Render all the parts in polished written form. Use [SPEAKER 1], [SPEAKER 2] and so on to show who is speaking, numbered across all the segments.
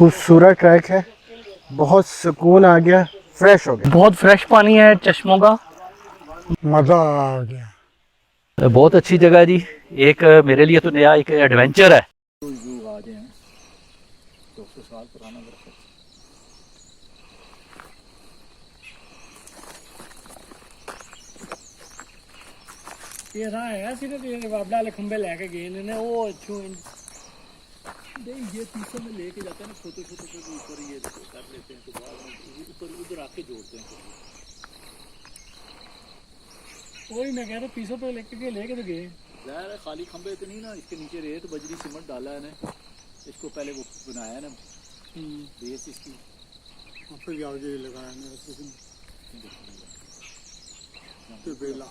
[SPEAKER 1] खूबसूरत ट्रैक है, बहुत सुकून आ गया, फ्रेश हो गया,
[SPEAKER 2] बहुत फ्रेश पानी है चश्मों का,
[SPEAKER 1] मज़ा आ गया।
[SPEAKER 2] बहुत अच्छी जगह है जी। एक मेरे लिए तो नया एक एडवेंचर है।
[SPEAKER 3] ये रहा है सिर्फ ये बाबला वाले खंबे लेके गए इन्होंने वो अच्छू ये पीछे में लेके जाते हैं ना छोटे छोटे से ऊपर ये कर लेते हैं तो बाद में ऊपर उधर आके जोड़ते हैं। वही मैं कह रहा पीछे तो लेके तो गए ज़ाहिर है खाली खंबे तो नहीं ना, इसके नीचे रेत बजरी सीमेंट डाला है ना, इसको पहले वो बनाया ना बेस इसकी फिर आगे लगाया तो बेला।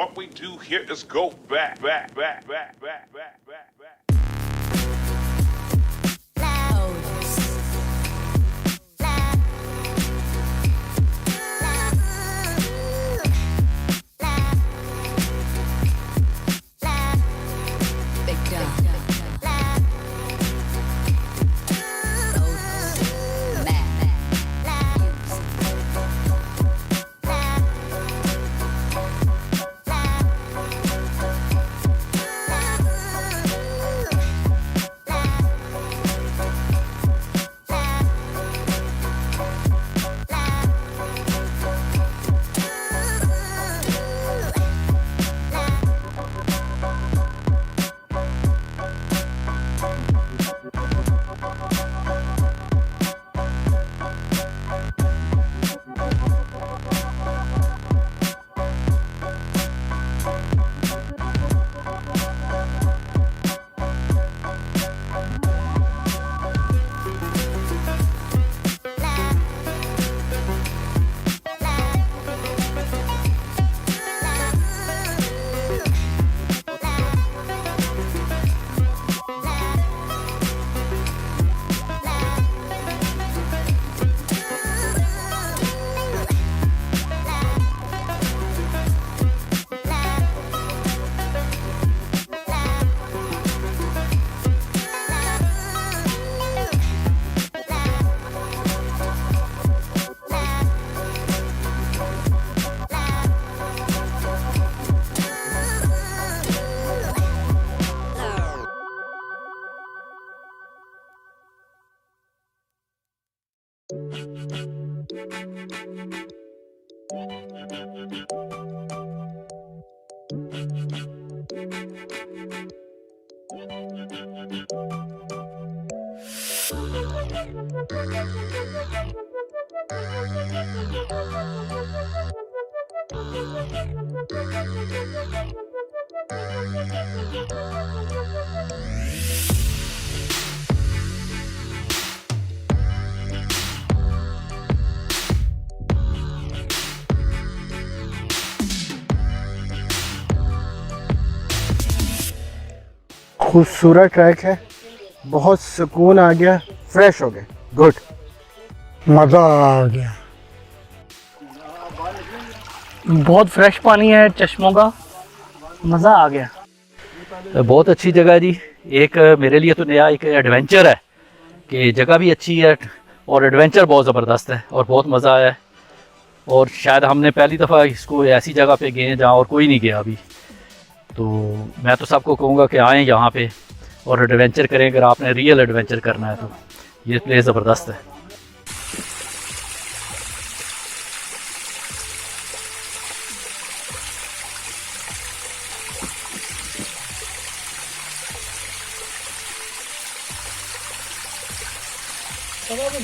[SPEAKER 4] what we do here is go back.
[SPEAKER 1] खूबसूरत ट्रैक है, बहुत सुकून आ गया, फ्रेश हो गए, गुड,
[SPEAKER 5] मज़ा आ गया।
[SPEAKER 2] बहुत फ्रेश पानी है चश्मों का, मज़ा आ गया। बहुत अच्छी जगह है जी। एक मेरे लिए तो नया एक एडवेंचर है कि जगह भी अच्छी है और एडवेंचर बहुत ज़बरदस्त है और बहुत मज़ा आया है। और शायद हमने पहली दफ़ा इसको ऐसी जगह पे गए हैं जहाँ और कोई नहीं गया अभी। तो मैं तो सबको कहूँगा कि आएँ यहाँ पे और एडवेंचर करें। अगर आपने रियल एडवेंचर करना है तो ये प्लेस ज़बरदस्त है।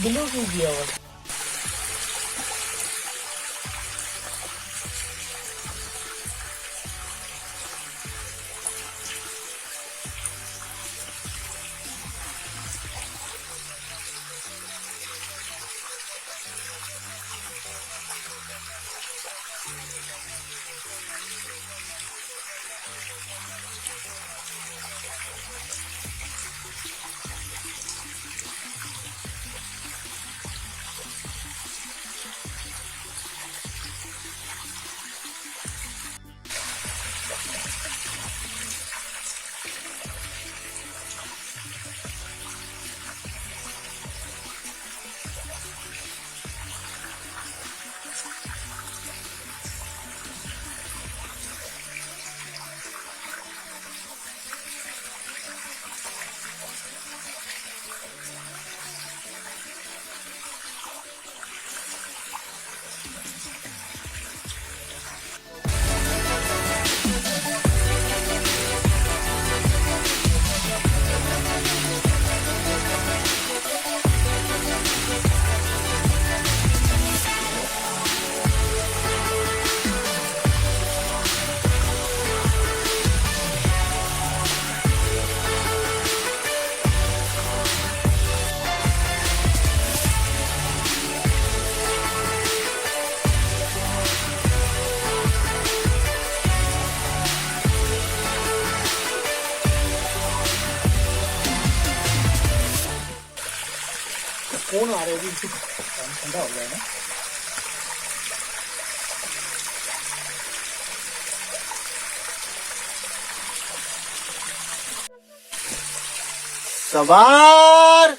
[SPEAKER 3] ब्लू क्यों किया हुआ? कौन आ रहे हैं जी ठंडा हो गया है ना
[SPEAKER 1] सवार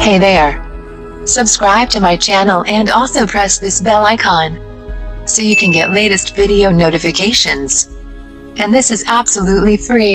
[SPEAKER 6] Hey there. Subscribe to my channel and also press this bell icon so you can get latest video notifications. And this is absolutely free.